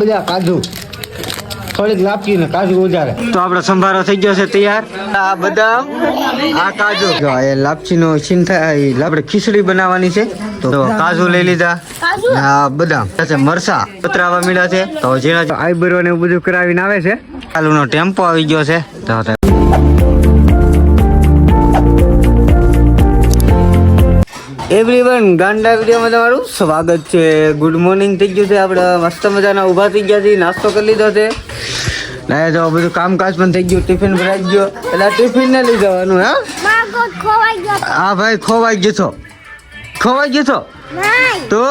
બધા કાજુ થોડીક લાપસી ને કાજુ ઉજારે તો આપણો સંભારો થઈ ગયો છે તૈયાર. આ બદામ આ કાજુ એ લાપસી નો છીન થાય આપણે ખીચડી બનાવવાની છે તો કાજુ લઈ લીધા. આ બદામ મરસા પતરાવા મળ્યા છે તો જેના આઈબ્રો ને એવું બધું કરાવીને આવે છે. આલુનો ટેમ્પો આવી ગયો છે તો એવરીવન ગાંડા વિડીયોમાં તમારું સ્વાગત છે. ગુડ મોર્નિંગ થઈ ગયું છે. આપણે મસ્ત મજાના ઊભા થઈ ગયા છીએ, નાસ્તો કરી લીધો છે. ના જો બધું કામકાજ પણ થઈ ગયું, ટિફિન ભરાઈ ગયો એટલે ટિફિન ને લઈ જવાનું. હા ભાઈ ખોવાઈ ગયો તો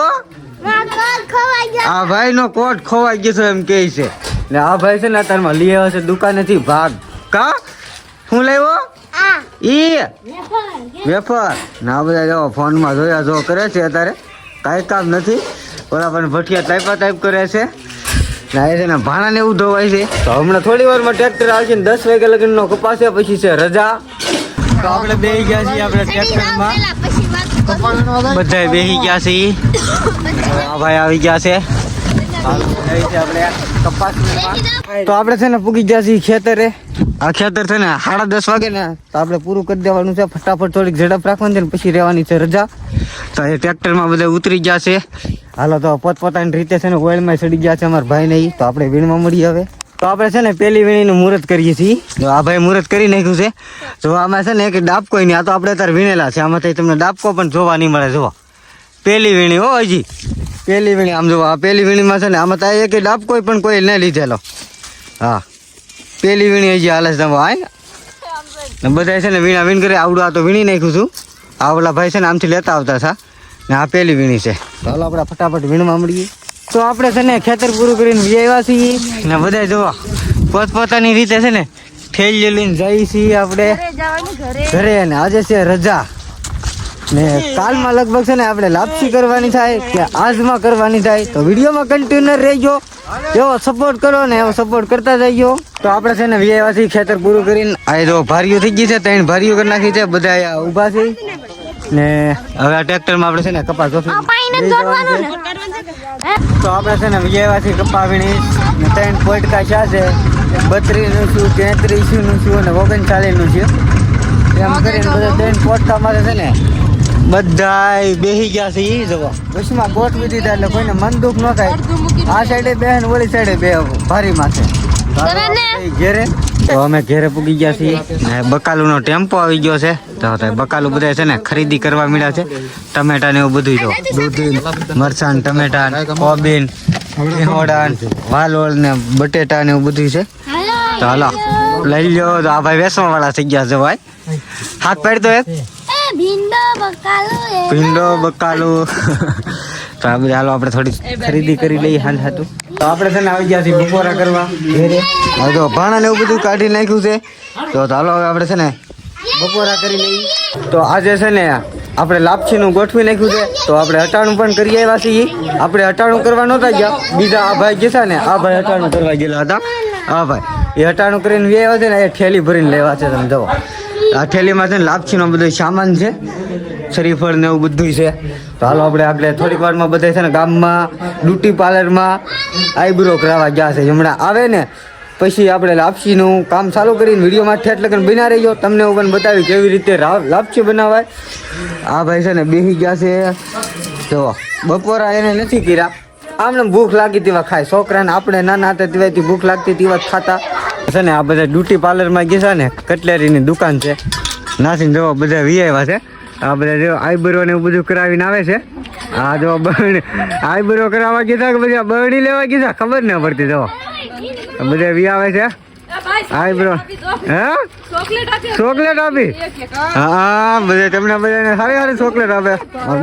આ ભાઈ નો કોટ ખોવાઈ ગયો એમ કે છે ને આ ભાઈ છે ને અત્યારમાં લઈ આવ્યો છે દુકાનેથી ભાગ. કા શું લાવ્યો? વેફર ના બધા જો ફોનમાં જોયા જો કરે છે. અત્યારે કાંઈ કામ નથી. ઓલા પણ ભઠિયા ટાઈપ કરે છે ના એ છે ને ભાણાને એવું ધોવાય છે. તો હમણાં થોડી વારમાં ટ્રેક્ટર આવશે ને 10 વાગ્યા લગીનો કપાસે પછી છે રજા. તો આપણે બેસી ગયા છીએ આપણે ટ્રેક્ટરમાં, બધા બેસી ગયા છીએ. આ ભાઈ આવી ગયા છે. તો આપણે છે ને પૂગી ગયા છીએ ખેતરે. આ ખેતર છે ને 10:30 વાગે ને તો આપણે પૂરું કરી દેવાનું છે. ફટાફટ થોડીક ઝડપ રાખવાની છે ને પછી રહેવાની છે રજા. તો એ ટ્રેક્ટરમાં બધા ઉતરી ગયા છે. હાલો તો પોતપોતાની રીતે છે ને ઓઇલમાં ચડી ગયા છે અમારા ભાઈ નહીં. તો આપણે વીણમાં મળીએ હવે. તો આપણે છે ને પેલી વીણીનું મુહૂર્ત કરીએ છીએ. તો આ ભાઈ મુહૂર્ત કરી નાખ્યું છે. જો આમાં છે ને એક ડાબકો નહીં, આ તો આપણે અત્યારે વીણેલા છે. આમાંથી તમને ડાબકો પણ જોવા નહીં મળે. જુઓ પેલી વીણી હો હજી પેલી વીણી. આમ જુઓ આ પેલી વીણીમાં છે ને આમાં તો એક ડાબકો પણ કોઈ નહીં લીધેલો. હા પેલી વીણી હજી હાલે છે. ને બધા છે ને વીણા વીણ કરી આવડું આ તો વીણી નાખ્યું છું. આ ઓલા ભાઈ છે ને આમથી લેતા આવતા હતા ને આ પેલી વીણી છે. ચાલો આપણે ફટાફટ વીણમાં મળીએ. તો આપણે છે ને ખેતર પૂરું કરીને આવ્યા છીએ ને બધા જોવા પોતપોતાની રીતે છે ને ઠેલી લઈને જઈએ છીએ આપણે ઘરે. ને આજે છે રજા ને કાલમાં લગભગ છે ને આપણે લાપસી કરવાની થાય કે આજમાં કરવાની થાય. તો વિડીયોમાં કન્ટિન્યુ રહેજો. એવો સપોર્ટ કરો ને એવો સપોર્ટ કરતા જઈજો. તો આપણે છે ને વ્યવાથી ખેતર પૂરું કરીને આ જો ભારીઓ થઈ ગઈ છે, 3 ભારીઓ કરી નાખી છે. બધા અહીંયા ઊભા છે ને હવે આ ટ્રેક્ટરમાં આપણે છે ને કપાસ તો આપણે છે ને વ્યવાથી કપાવીણી 3 પોટકા છે 32નું છું, 33નું છું અને 39નું છે. એમ કરીને બધા 3 પોટકામાં છે ને બધા બેસી ગયા છે. એ જવા વચમાં ગોઠવી દીધા એટલે કોઈને મન દુઃખ ન થાય. આ સાઈડે બે ને ઓલી સાઈડે બે ભારીમાં છે ઘેરે. તો અમે ઘેરે પૂગી ગયા છીએ ને બકાલુનો ટેમ્પો આવી ગયો છે. તો બકાલું બધા છે ને ખરીદી કરવા મળ્યા છે. ટમેટા ને એવું બધું જો દૂધી મરચાં ટમેટા કોબીન ઈહોડા વાલોળ ને બટેટા ને એવું બધું છે. તો હાલો લઈ લ્યો. તો આ ભાઈ વેસવા વાળા થઈ ગયા છે. ભાઈ હાથ પાડી દો એક ભીંડો બકાલું. તો આ બધા હાલો આપણે થોડી ખરીદી કરી લઈએ હાલ હતું. તો આપણે છે ને આવી ગયા છીએ બપોરા કરવા ઘેરે. હવે તો ભાણા ને એવું બધું કાઢી નાખ્યું છે. તો હાલો હવે આપણે છે ને બપોરા કરી લઈએ. તો આજે છે ને આપણે લાપસીનું ગોઠવી નાખ્યું છે. તો આપણે અટાણું પણ કરી આવ્યા છીએ. આપણે અટાણું કરવા નહોતા ગયા, બીજા આ ભાઈ ગયા ને આ ભાઈ અટાણું કરવા ગયેલા હતા. હા ભાઈ એ અટાણું કરીને આવ્યા છે ને એ ઠેલી ભરીને લેવા છે. તમે જુઓ આ ઠેલીમાં છે ને લાપસીનો બધો સામાન છે, શ્રીફળ ને એવું બધું છે. તો હાલો આપણે આગળ થોડીક વારમાં બધા છે ને ગામમાં બ્યુટી પાર્લરમાં આઈબ્રો કરાવવા ગયા છે. હમણાં આવે ને પછી આપણે લાપસીનું કામ ચાલુ કરીને વિડીયોમાં ઠેઠ લગન બના રહીજો. તમને હું પણ બતાવી કેવી રીતે લાપસી બનાવાય. આ ભાઈ છે ને બેસી ગયા છે. જો બપોરા એને નથી કર્યા, આમને ભૂખ લાગી તેવા ખાય. છોકરાને આપણે નાના હતા તેવાથી ભૂખ લાગતી તેવા જ ખાતા છે ને. આ બધા બ્યુટી પાર્લરમાં ગયા ને કટલેરીની દુકાન છે નાસીને જવા બધા વીઆઈવા છે. આ બધા જો આઈબ્રો ને એવું બધું કરાવીને આવે છે. આ જો આઈબ્રો કરાવવા ગયા કે બધા બરણી લેવા ગયા ખબર ન પડતી. જો બધા વી આવે છે આઈબ્રો. હે ચોકલેટ આપી? હા બધા તમને બધાને સારી સારી ચોકલેટ આપે.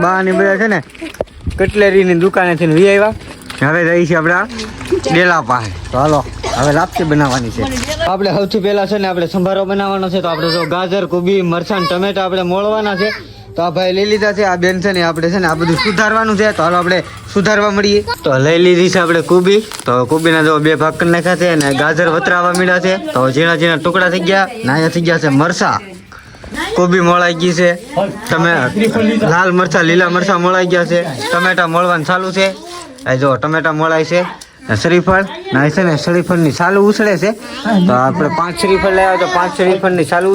બા ની બધા છે ને કટલેરીની દુકાનેથી વી આવ્યા. હવે જઈ છે આપણા ડેલા પાસે. તો હાલો હવે લાપસી બનાવવાની છે. આપણે સૌથી પહેલા છે ને આપણે સંભારો બનાવવાનો છે. તો આપણે જો ગાજર કોબી મરચાં ટમેટા આપણે મોળવાના છે. તો આ ભાઈ લઈ લીધા છે. આ બેન છે ને આપણે છે ને આ બધું સુધારવાનું છે. તો હાલો આપણે સુધારવા મળીએ. તો લઈ લીધી છે આપણે કોબી. તો કોબીના જો 2 ભાગ કરી નાખ્યા છે અને ગાજર વતરાવા મળ્યા છે. તો ઝીણા ઝીણા ટુકડા થઈ ગયા. નાયા થઈ ગયા છે મરચા. કોબી મોળાઈ ગઈ છે. તમે લાલ મરચા લીલા મરચા મોળાઈ ગયા છે. ટમેટા મોળવાનું ચાલુ છે. જો ટમેટા મોળાય છે. શ્રીફળ ના છે ને શ્રીફળની સાલું ઉછળે છે. તો આપણે 5 શ્રીફળ લઈ આવ્યા તો 5 શ્રીફળની સાલું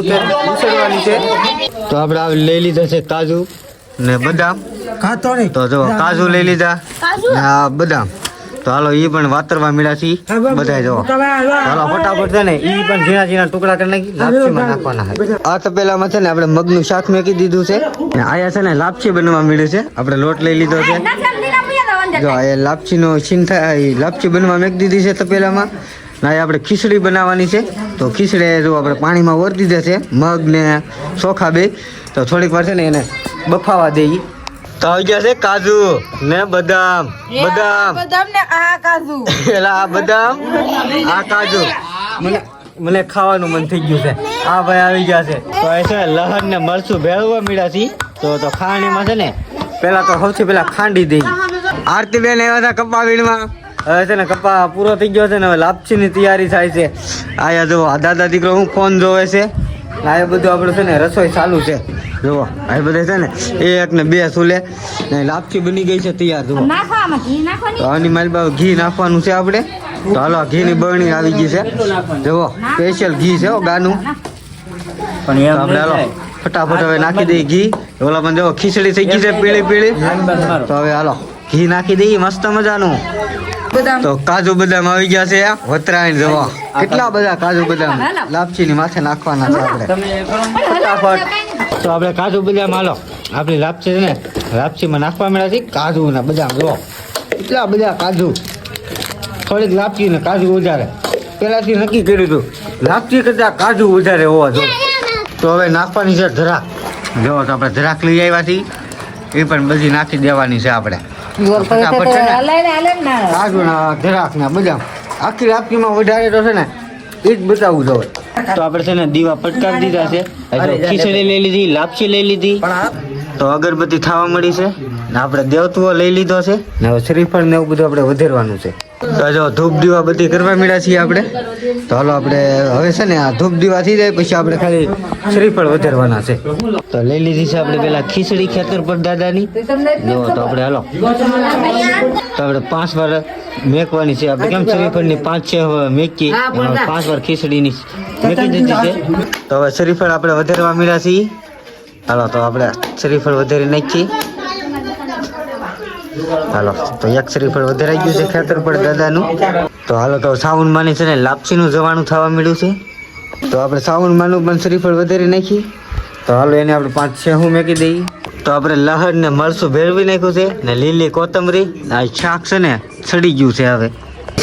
ઉછળવાની છે. તો આપણે આ લઈ લીધા છે કાજુ ને બદામ. તો જો કાજુ લઈ લીધા ને આ બદામ. તો હાલો એ પણ વાતરવા મળ્યા છે બધા. જો હાલો ફટાફટ છે ને એ પણ ઝીણા ઝીણા ટુકડા કરી નાખી લાપસીમાં નાખવાના છે. આ તપેલામાં છે ને આપણે મગનું શાક મેકી દીધું છે ને આયા છે ને લાપસી બનવા મળ્યું છે. આપણે લોટ લઈ લીધો છે. જો આ લાપસીનો છીન થાય લાપસી બનવા મેકી દીધી છે તપેલામાં. ના આપણે ખીચડી બનાવવાની છે. તો ખીચડી જો આપણે પાણીમાં ઓર દીધા છે મગ ને ચોખા બે. તો થોડીક વાર છે ને એને બફાવા દઈએ. તો આવી ગયા છે કાજુ ને બદામ. બદામ ને આ કાજુ એલા આ બદામ આ કાજુ મને ખાવાનું મન થઈ ગયું છે. આ ભાઈ આવી ગયા છે. તો એ છે લહણ ને મરચું ભેળવા મળ્યા છે. તો ખાંડીમાં છે ને પેલા તો સૌથી પેલા ખાંડી દઈ. આરતી બેન આવ્યા હતા કપા વીણમાં. હવે છે ને કપા પૂરો થઈ ગયો છે ને હવે લાપસીની તૈયારી થાય છે. આયા જો આ દાદા દીકરો હું ફોન જોવે છે. આ એ બધું આપણું છે ને રસોઈ ચાલુ છે. જુઓ આ બધે છે ને 1 ને 2 સુલે ને લાપસી બની ગઈ છે તૈયાર. જુઓ તો આની મારી બાજુ ઘી નાખવાનું છે આપણે. તો હાલો ઘીની બરણી આવી ગઈ છે. જુઓ સ્પેશિયલ ઘી છે ગાનું. પણ આપણે હાલો ફટાફટ હવે નાખી દઈએ ઘી. ઓલા પણ જો ખીચડી થઈ ગઈ છે પીળી પીળી. તો હવે હાલો ઘી નાખી દઈએ મસ્ત મજાનું. તો કાજુ બદામ આવી ગયા છે વતરાઈને. જવા કેટલા બધા કાજુ બદામ લાપસીની માથે નાખવાના છે આપણે ફટાફટ. તો આપણે કાજુ બદામ હાલો આપણી લાપસી છે ને લાપસીમાં નાખવા મળ્યા છે કાજુ ને બદામ. જો કેટલા બધા કાજુ. થોડીક લાપસી ને કાજુ વધારે પેલાથી નક્કી કર્યું હતું લાપસી કરતા કાજુ વધારે હોવા જોઈએ. તો હવે નાખવાની છે ધરાક. જો તો આપણે ધરાક લઈ આવ્યા છીએ એ પણ બધી નાખી દેવાની છે આપણે. ફટાફટ છે ને કાજુ ના ધરાક ના બદામ આખી લાપસીમાં વધારે તો છે ને એ જ બતાવવું જોઈએ. તો આપણે છે ને દીવા પટકાવી દીધા છે. ખીચડી લઈ લીધી લાપસી લઈ લીધી. તો અગરબત્તી થવા મળી છે ને આપણે દેવતુઓ લઈ લીધો છે ને હવે શ્રીફળ ને એવું બધું આપણે વધારવાનું છે. તો જો ધૂપ દીવા બધી કરવા મળ્યા છીએ આપણે. તો હાલો આપણે હવે છે ને આ ધૂપ દીવા થઈ જાય પછી આપણે ખાલી શ્રીફળ વધારવાના છે. તો લઈ લીધી છે આપણે પેલા ખીચડી ખેતર પર દાદાની. જો તો આપણે હાલો તો આપણે 5 વાર મેકવાની છે. આપણે કેમ શ્રીફળની 5-6 મેકી 5 વાર ખીચડીની મેકી દીધી છે. તો હવે શ્રીફળ આપણે વધારવા મળ્યા છીએ. હાલો તો આપણે શ્રીફળ વધારી નાખીએ. હાલો તો એક શ્રીફળ વધારાઈ ગયું છે ખેતર પર દાદાનું. તો હાલો તો સાવન માની છે ને લાપસીનું જવાનું થવા મળ્યું છે. તો આપણે સાવન માનું પણ શ્રીફળ વધારી નાખીએ. તો હાલો એને આપણે 5-6 મેકી દઈએ. તો આપણે લહણ ને મરચું ભેળવી નાખ્યું છે ને લીલી કોથમરી. આ શાક છે ને સડી ગયું છે. હવે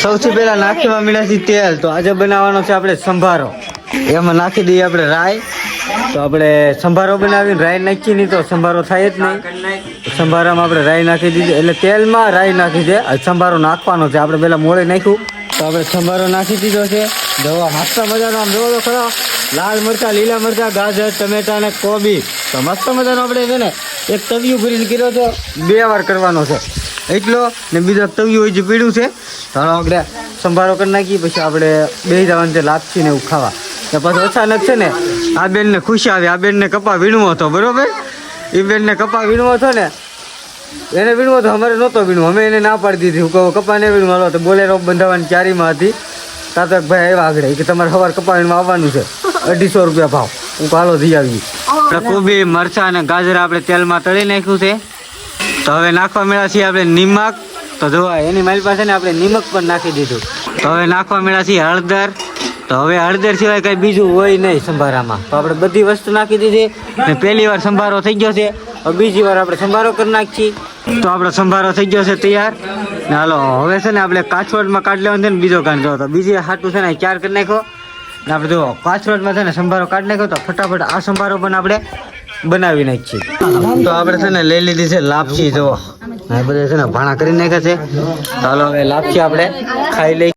સૌથી પહેલા નાખવા મળ્યા છે તેલ. તો આજે બનાવવાનો છે આપણે સંભારો. એમાં નાખી દઈએ આપણે રાઈ. તો આપણે સંભારો બનાવીને રાઈ નાખીએ નહીં તો સંભારો થાય જ નહીં. સંભારામાં આપણે રાઈ નાખી દીધી એટલે તેલમાં રાઈ નાખી છે. સંભારો નાખવાનો છે. આપણે પહેલાં મોળે નાખ્યું તો આપણે સંભારો નાખી દીધો છે. દવા મસ્ત મજાનો આમ જોવો તો ખરો લાલ મરચાં લીલા મરચાં ગાજર ટમેટા અને કોબી. તો મસ્ત મજાનો આપણે છે ને એક તવિયું ભરીને કર્યો તો 2 વાર કરવાનો છે એટલો ને બીજો તવિયું હજી પીડ્યું છે. તો આપણે સંભારો કરી નાખીએ પછી આપણે બેસી જવાનું છે લાપસીને એવું ખાવા. તો પછી અચાનક છે ને આ બેનને ખુશી આવી. આ બેનને કપા વીણવો હતો બરોબર. એ બેનને કપા વીણવો હતો ને એને વીણવો તો અમારે નહોતો વીણવો. અમે એને ના પાડી દીધી. હું કહું કપા ને વીણવા લો તો બોલેરો બંધાવવાની ચારીમાં હતી. તાતક ભાઈ આવ્યા આગળ કે તમારે સવાર કપા વીણવા આવવાનું છે 250 રૂપિયા ભાવ. હું કાલો જઈ આવી. કોબી મરચાં અને ગાજર આપણે તેલમાં તળી નાખ્યું છે. તો હવે નાખવા મળ્યા છીએ આપણે નિમક. તો જો એની મારી પાસે ને આપણે નિમક પણ નાખી દીધું. તો હવે નાખવા મળ્યા છીએ હળદર. તો હવે હળદર સિવાય કઈ બીજું હોય નહીં સંભારામાં. તો આપણે બધી વસ્તુ નાખી દીધી ને પહેલી વાર સંભારો થઈ ગયો છે. હવે બીજી વાર આપણે સંભારો કરી નાખીએ. તો આપણો સંભારો થઈ ગયો છે તૈયાર. ને હાલો હવે છે ને આપણે કાચવડમાં કાઢી લેવાનું છે ને બીજો કાઢ જો. તો બીજી હાટું છે ને 4 કરી નાખ્યો ને આપણે જો કાચવડમાં છે ને સંભારો કાઢી નાખ્યો. તો ફટાફટ આ સંભારો પણ આપણે બનાવી નાખીએ. તો આપણે છે ને લઈ લીધી છે લાપસી. જો આ બધા છે ને ભાણા કરી નાખ્યા છે. તો હાલો હવે લાપસી આપણે ખાઈ લઈએ.